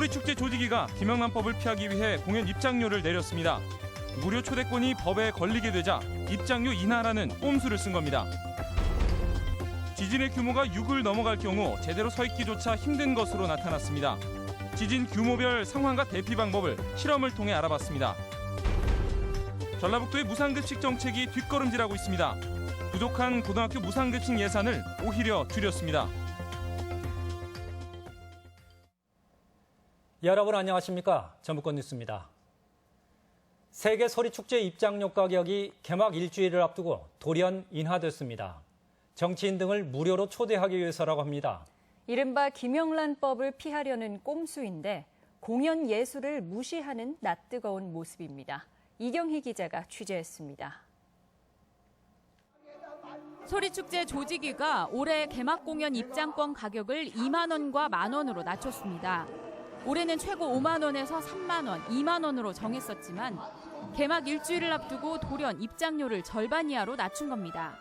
소리축제 조직위가 김영란법을 피하기 위해 공연 입장료를 내렸습니다. 무료 초대권이 법에 걸리게 되자 입장료 인하라는 꼼수를 쓴 겁니다. 지진의 규모가 6을 넘어갈 경우 제대로 서 있기조차 힘든 것으로 나타났습니다. 지진 규모별 상황과 대피 방법을 실험을 통해 알아봤습니다. 전라북도의 무상급식 정책이 뒷걸음질하고 있습니다. 부족한 고등학교 무상급식 예산을 오히려 줄였습니다. 여러분 안녕하십니까? 전북권 뉴스입니다. 세계 소리축제 입장료 가격이 개막 일주일을 앞두고 돌연 인하됐습니다. 정치인 등을 무료로 초대하기 위해서라고 합니다. 이른바 김영란법을 피하려는 꼼수인데 공연 예술을 무시하는 낯뜨거운 모습입니다. 이경희 기자가 취재했습니다. 소리축제 조직위가 올해 개막 공연 입장권 가격을 2만 원과 1만 원으로 낮췄습니다. 올해는 최고 5만 원에서 3만 원, 2만 원으로 정했었지만 개막 일주일을 앞두고 돌연 입장료를 절반 이하로 낮춘 겁니다.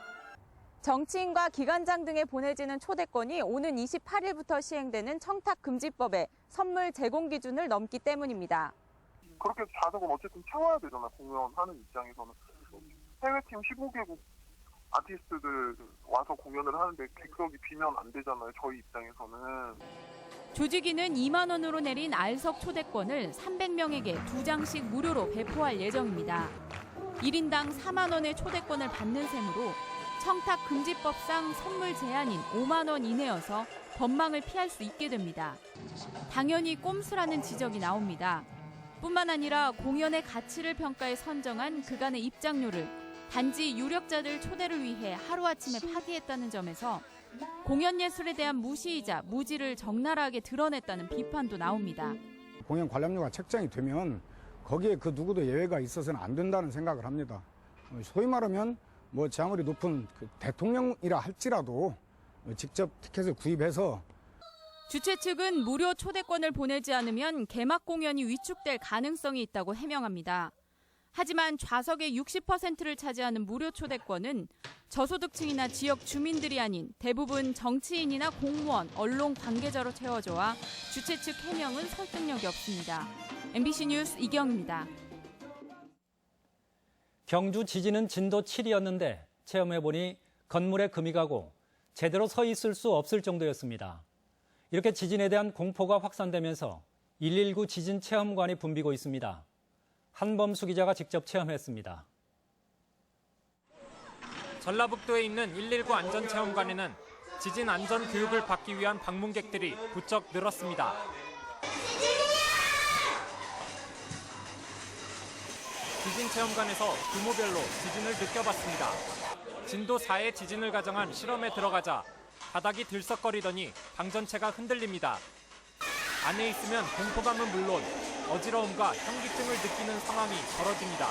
정치인과 기관장 등에 보내지는 초대권이 오는 28일부터 시행되는 청탁금지법의 선물 제공 기준을 넘기 때문입니다. 그렇게 좌석은 어쨌든 채워야 되잖아요. 공연하는 입장에서는. 해외팀 15개국 아티스트들 와서 공연을 하는데 객석이 비면 안 되잖아요. 저희 입장에서는. 조직위는 2만 원으로 내린 R석 초대권을 300명에게 2장씩 무료로 배포할 예정입니다. 1인당 4만 원의 초대권을 받는 셈으로 청탁금지법상 선물 제한인 5만 원 이내여서 법망을 피할 수 있게 됩니다. 당연히 꼼수라는 지적이 나옵니다. 뿐만 아니라 공연의 가치를 평가해 선정한 그간의 입장료를 단지 유력자들 초대를 위해 하루아침에 파기했다는 점에서 공연 예술에 대한 무시이자 무지를 적나라하게 드러냈다는 비판도 나옵니다. 공연 관람료가 책정이 되면 거기에 그 누구도 예외가 있어서는 안 된다는 생각을 합니다. 소위 말하면 제 아무리 높은 대통령이라 할지라도 직접 티켓을 구입해서 주최 측은 무료 초대권을 보내지 않으면 개막 공연이 위축될 가능성이 있다고 해명합니다. 하지만 좌석의 60%를 차지하는 무료 초대권은 저소득층이나 지역 주민들이 아닌 대부분 정치인이나 공무원, 언론 관계자로 채워져와 주최 측 해명은 설득력이 없습니다. MBC 뉴스 이경입니다. 경주 지진은 진도 7이었는데 체험해보니 건물에 금이 가고 제대로 서 있을 수 없을 정도였습니다. 이렇게 지진에 대한 공포가 확산되면서 119 지진 체험관이 붐비고 있습니다. 한범수 기자가 직접 체험했습니다. 전라북도에 있는 119 안전체험관에는 지진 안전 교육을 받기 위한 방문객들이 부쩍 늘었습니다. 지진 체험관에서 규모별로 지진을 느껴봤습니다. 진도 4의 지진을 가정한 실험에 들어가자 바닥이 들썩거리더니 방전체가 흔들립니다. 안에 있으면 공포감은 물론 어지러움과 현기증을 느끼는 상황이 벌어집니다.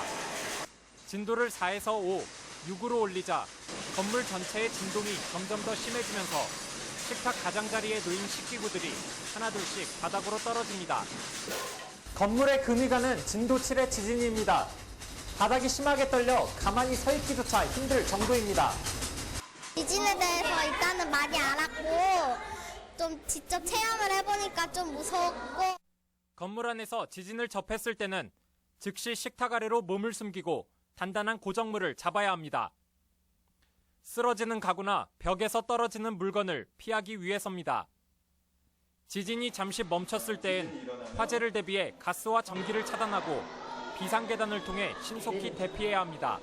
진도를 4에서 5, 6으로 올리자 건물 전체의 진동이 점점 더 심해지면서 식탁 가장자리에 놓인 식기구들이 하나둘씩 바닥으로 떨어집니다. 건물에 금이 가는 진도 7의 지진입니다. 바닥이 심하게 떨려 가만히 서 있기조차 힘들 정도입니다. 지진에 대해서 일단은 많이 알았고 좀 직접 체험을 해보니까 좀 무서웠고. 건물 안에서 지진을 접했을 때는 즉시 식탁 아래로 몸을 숨기고 단단한 고정물을 잡아야 합니다. 쓰러지는 가구나 벽에서 떨어지는 물건을 피하기 위해서입니다. 지진이 잠시 멈췄을 때엔 화재를 대비해 가스와 전기를 차단하고 비상계단을 통해 신속히 대피해야 합니다.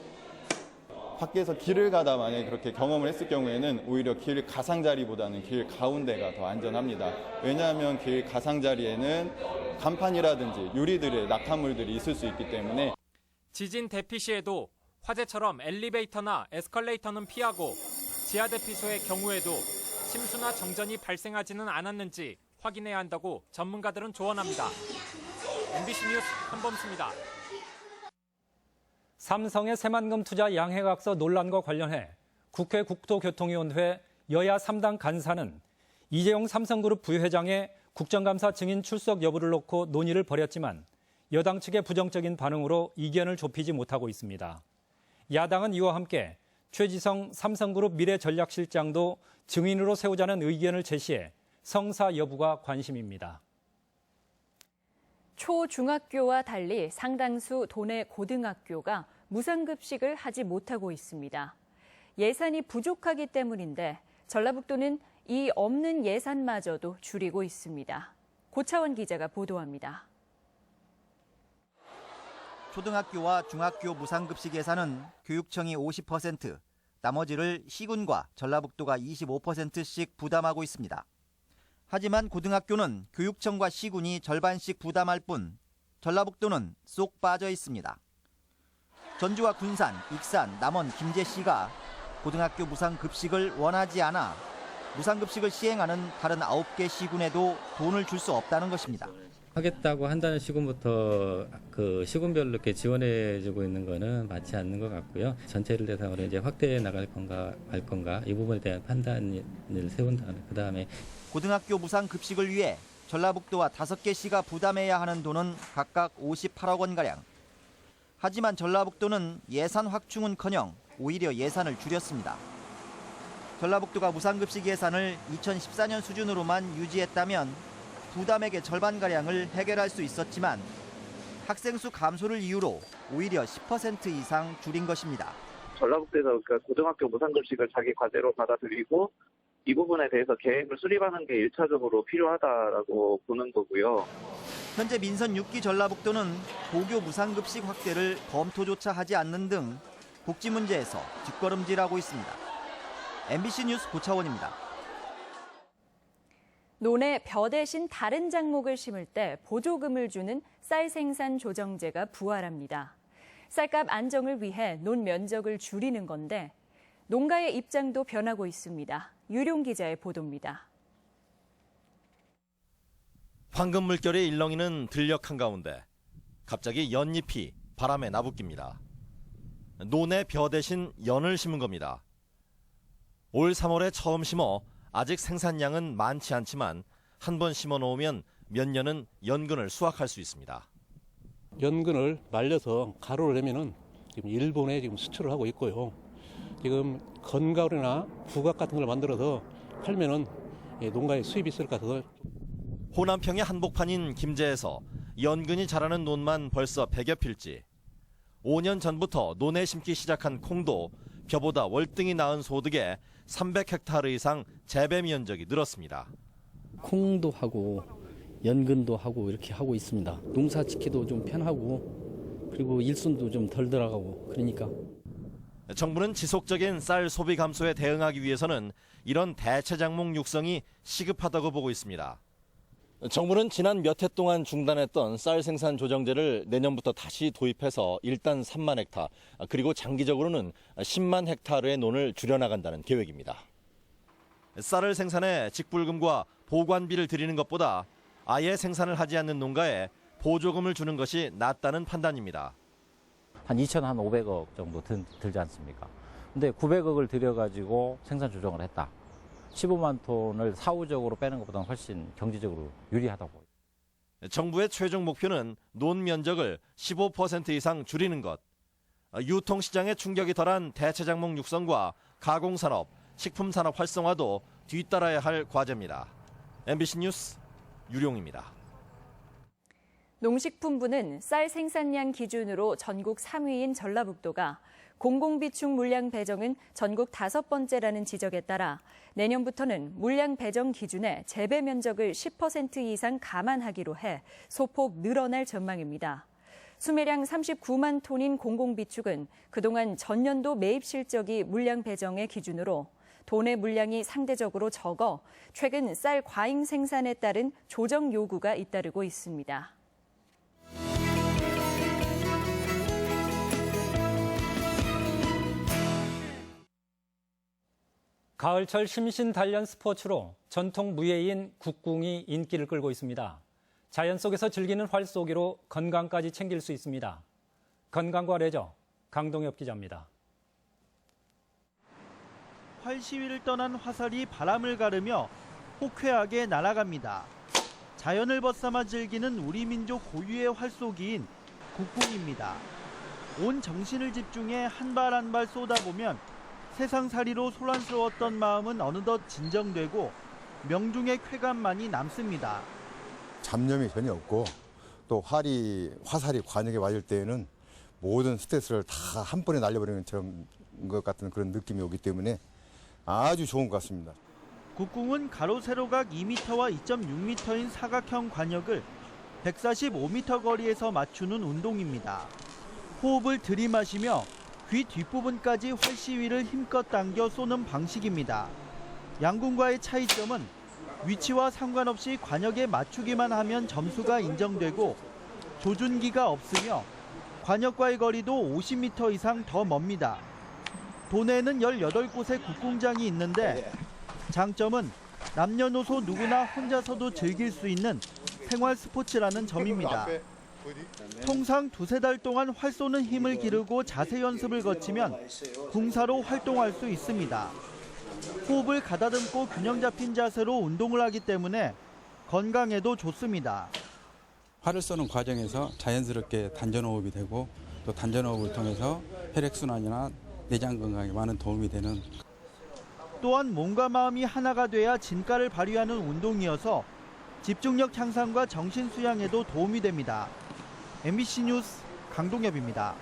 밖에서 길을 가다 만약에 그렇게 경험을 했을 경우에는 오히려 길 가상자리보다는 길 가운데가 더 안전합니다. 왜냐하면 길 가상자리에는 간판이라든지 유리들의 낙하물들이 있을 수 있기 때문에 지진 대피 시에도 화재처럼 엘리베이터나 에스컬레이터는 피하고 지하 대피소의 경우에도 침수나 정전이 발생하지는 않았는지 확인해야 한다고 전문가들은 조언합니다. MBC 뉴스 한범수입니다. 삼성의 새만금 투자 양해각서 논란과 관련해 국회 국토교통위원회 여야 3당 간사는 이재용 삼성그룹 부회장의 국정감사 증인 출석 여부를 놓고 논의를 벌였지만 여당 측의 부정적인 반응으로 이견을 좁히지 못하고 있습니다. 야당은 이와 함께 최지성 삼성그룹 미래전략실장도 증인으로 세우자는 의견을 제시해 성사 여부가 관심입니다. 초, 중학교와 달리 상당수 도내 고등학교가 무상급식을 하지 못하고 있습니다. 예산이 부족하기 때문인데 전라북도는 이 없는 예산마저도 줄이고 있습니다. 고차원 기자가 보도합니다. 초등학교와 중학교 무상급식 예산은 교육청이 50%, 나머지를 시군과 전라북도가 25%씩 부담하고 있습니다. 하지만 고등학교는 교육청과 시군이 절반씩 부담할 뿐 전라북도는 쏙 빠져 있습니다. 전주와 군산, 익산, 남원, 김제시가 고등학교 무상급식을 원하지 않아 무상급식을 시행하는 다른 9개 시군에도 돈을 줄 수 없다는 것입니다. 하겠다고 한다는 시군부터 그 시군별로 이렇게 지원해주고 있는 거는 맞지 않는 것 같고요. 전체를 대상으로 이제 확대해 나갈 건가 말 건가 이 부분에 대한 판단을 세운 다음에 그 다음에 고등학교 무상급식을 위해 전라북도와 5개 시가 부담해야 하는 돈은 각각 58억 원가량. 하지만 전라북도는 예산 확충은커녕 오히려 예산을 줄였습니다. 전라북도가 무상급식 예산을 2014년 수준으로만 유지했다면 부담액의 절반가량을 해결할 수 있었지만 학생 수 감소를 이유로 오히려 10% 이상 줄인 것입니다. 전라북도에서 고등학교 무상급식을 자기 과제로 받아들이고 이 부분에 대해서 계획을 수립하는 게 1차적으로 필요하다라고 보는 거고요. 현재 민선 6기 전라북도는 고교 무상급식 확대를 검토조차 하지 않는 등 복지 문제에서 뒷걸음질하고 있습니다. MBC 뉴스 고차원입니다. 논에 벼 대신 다른 작목을 심을 때 보조금을 주는 쌀 생산 조정제가 부활합니다. 쌀값 안정을 위해 논 면적을 줄이는 건데 농가의 입장도 변하고 있습니다. 유룡 기자의 보도입니다. 황금 물결의 일렁이는 들녘 한가운데 갑자기 연잎이 바람에 나부낍니다. 논에 벼 대신 연을 심은 겁니다. 올 3월에 처음 심어 아직 생산량은 많지 않지만 한 번 심어 놓으면 몇 년은 연근을 수확할 수 있습니다. 연근을 말려서 가루를 내면은 지금 일본에 지금 수출을 하고 있고요. 지금 건가루나 부각 같은 걸 만들어서 팔면은 농가에 수입이 있을 것 같아서. 호남평의 한복판인 김제에서 연근이 자라는 논만 벌써 100여 필지. 5년 전부터 논에 심기 시작한 콩도 벼보다 월등히 나은 소득에 300헥타르 이상 재배 면적이 늘었습니다. 콩도 하고 연근도 하고 이렇게 하고 있습니다. 농사 짓기도 좀 편하고 그리고 일손도 좀 덜 들어가고 그러니까. 정부는 지속적인 쌀 소비 감소에 대응하기 위해서는 이런 대체 작목 육성이 시급하다고 보고 있습니다. 정부는 지난 몇 해 동안 중단했던 쌀 생산 조정제를 내년부터 다시 도입해서 일단 3만 헥타 그리고 장기적으로는 10만 헥타르의 논을 줄여나간다는 계획입니다. 쌀을 생산해 직불금과 보관비를 드리는 것보다 아예 생산을 하지 않는 농가에 보조금을 주는 것이 낫다는 판단입니다. 한 2,500억 정도 들지 않습니까? 근데 900억을 들여가지고 생산 조정을 했다. 15만 톤을 사후적으로 빼는 것보다 훨씬 경제적으로 유리하다고. 정부의 최종 목표는 논 면적을 15% 이상 줄이는 것. 유통시장에 충격이 덜한 대체 작목 육성과 가공산업, 식품산업 활성화도 뒤따라야 할 과제입니다. MBC 뉴스 유룡입니다. 농식품부는 쌀 생산량 기준으로 전국 3위인 전라북도가 공공비축 물량 배정은 전국 5번째라는 지적에 따라 내년부터는 물량 배정 기준에 재배 면적을 10% 이상 감안하기로 해 소폭 늘어날 전망입니다. 수매량 39만 톤인 공공비축은 그동안 전년도 매입 실적이 물량 배정의 기준으로 도내 물량이 상대적으로 적어 최근 쌀 과잉 생산에 따른 조정 요구가 잇따르고 있습니다. 가을철 심신 단련 스포츠로 전통 무예인 국궁이 인기를 끌고 있습니다. 자연 속에서 즐기는 활쏘기로 건강까지 챙길 수 있습니다. 건강과 레저, 강동엽 기자입니다. 활시위를 떠난 화살이 바람을 가르며 호쾌하게 날아갑니다. 자연을 벗삼아 즐기는 우리 민족 고유의 활쏘기인 국궁입니다. 온 정신을 집중해 한 발 한 발 쏘다보면 세상살이로 소란스러웠던 마음은 어느덧 진정되고 명중의 쾌감만이 남습니다. 잡념이 전혀 없고 또 화살이 관역에 맞을 때에는 모든 스트레스를 다 한 번에 날려버리는 것 같은 그런 느낌이 오기 때문에 아주 좋은 것 같습니다. 국궁은 가로 세로각 2m와 2.6m인 사각형 관역을 145m 거리에서 맞추는 운동입니다. 호흡을 들이마시며 귀 뒷부분까지 활시위를 힘껏 당겨 쏘는 방식입니다. 양궁과의 차이점은 위치와 상관없이 관역에 맞추기만 하면 점수가 인정되고 조준기가 없으며 관역과의 거리도 50m 이상 더 멉니다. 도내에는 18곳의 국궁장이 있는데 장점은 남녀노소 누구나 혼자서도 즐길 수 있는 생활 스포츠라는 점입니다. 통상 2-3달 동안 활 쏘는 힘을 기르고 자세 연습을 거치면 궁사로 활동할 수 있습니다. 호흡을 가다듬고 균형 잡힌 자세로 운동을 하기 때문에 건강에도 좋습니다. 활을 쏘는 과정에서 자연스럽게 단전호흡이 되고 또 단전호흡을 통해서 혈액순환이나 내장 건강에 많은 도움이 되는 또한 몸과 마음이 하나가 돼야 진가를 발휘하는 운동이어서 집중력 향상과 정신 수양에도 도움이 됩니다. MBC 뉴스 강동엽입니다.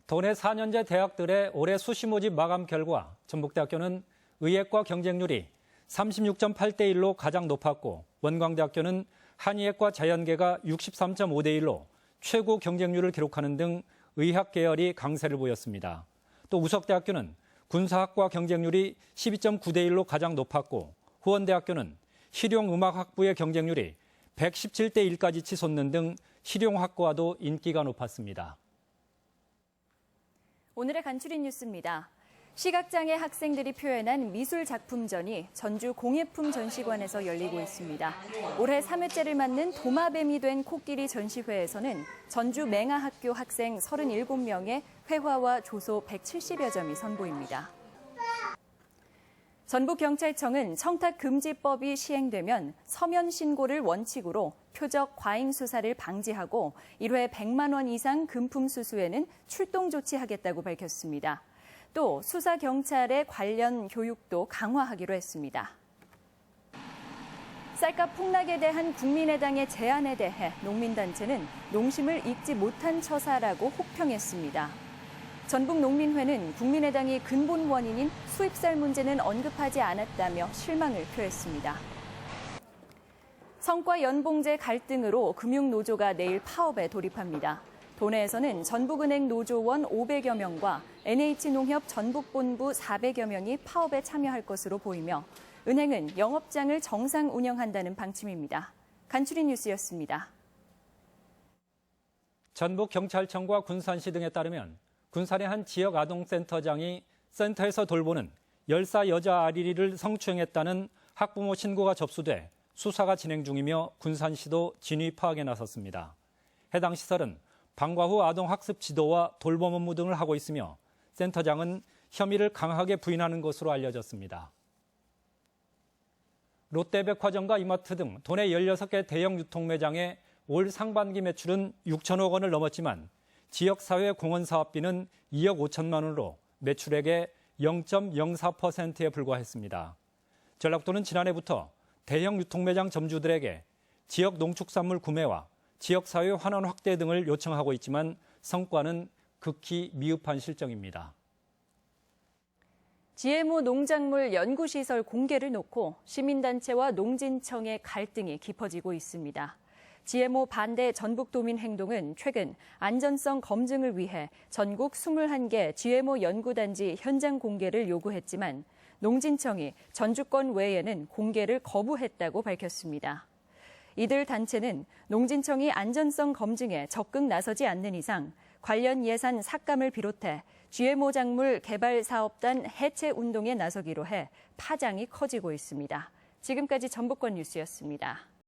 도내 4년제 대학들의 올해 수시 모집 마감 결과 전북대학교는 의예과 경쟁률이 36.8대 1로 가장 높았고 원광대학교는 한의예과 자연계가 63.5대 1로 최고 경쟁률을 기록하는 등 의학 계열이 강세를 보였습니다. 또 우석대학교는 군사학과 경쟁률이 12.9대 1로 가장 높았고 후원대학교는 실용음악학부의 경쟁률이 117대 1까지 치솟는 등 실용학과도 인기가 높았습니다. 오늘의 간추린 뉴스입니다. 시각장애 학생들이 표현한 미술작품전이 전주 공예품 전시관에서 열리고 있습니다. 올해 3회째를 맞는 도마뱀이 된 코끼리 전시회에서는 전주 맹아학교 학생 37명의 회화와 조소 170여 점이 선보입니다. 전북경찰청은 청탁금지법이 시행되면 서면 신고를 원칙으로 표적 과잉 수사를 방지하고 1회 100만 원 이상 금품 수수에는 출동 조치하겠다고 밝혔습니다. 또 수사경찰의 관련 교육도 강화하기로 했습니다. 쌀값 폭락에 대한 국민의당의 제안에 대해 농민단체는 농심을 읽지 못한 처사라고 혹평했습니다. 전북농민회는 국민의당이 근본 원인인 수입쌀 문제는 언급하지 않았다며 실망을 표했습니다. 성과 연봉제 갈등으로 금융노조가 내일 파업에 돌입합니다. 도내에서는 전북은행 노조원 500여 명과 NH농협 전북본부 400여 명이 파업에 참여할 것으로 보이며 은행은 영업장을 정상 운영한다는 방침입니다. 간추린 뉴스였습니다. 전북경찰청과 군산시 등에 따르면 군산의 한 지역 아동센터장이 센터에서 돌보는 10살 여자 아리를 성추행했다는 학부모 신고가 접수돼 수사가 진행 중이며 군산시도 진위 파악에 나섰습니다. 해당 시설은 방과 후 아동학습 지도와 돌봄 업무 등을 하고 있으며 센터장은 혐의를 강하게 부인하는 것으로 알려졌습니다. 롯데백화점과 이마트 등 도내 16개 대형 유통매장의 올 상반기 매출은 6천억 원을 넘었지만 지역사회 공헌사업비는 2억 5천만 원으로 매출액의 0.04%에 불과했습니다. 전라북도는 지난해부터 대형 유통매장 점주들에게 지역 농축산물 구매와 지역사회 환원 확대 등을 요청하고 있지만 성과는 극히 미흡한 실정입니다. GMO 농작물 연구시설 공개를 놓고 시민단체와 농진청의 갈등이 깊어지고 있습니다. GMO 반대 전북도민 행동은 최근 안전성 검증을 위해 전국 21개 GMO 연구단지 현장 공개를 요구했지만 농진청이 전주권 외에는 공개를 거부했다고 밝혔습니다. 이들 단체는 농진청이 안전성 검증에 적극 나서지 않는 이상 관련 예산 삭감을 비롯해 GMO 작물 개발 사업단 해체 운동에 나서기로 해 파장이 커지고 있습니다. 지금까지 전북권 뉴스였습니다.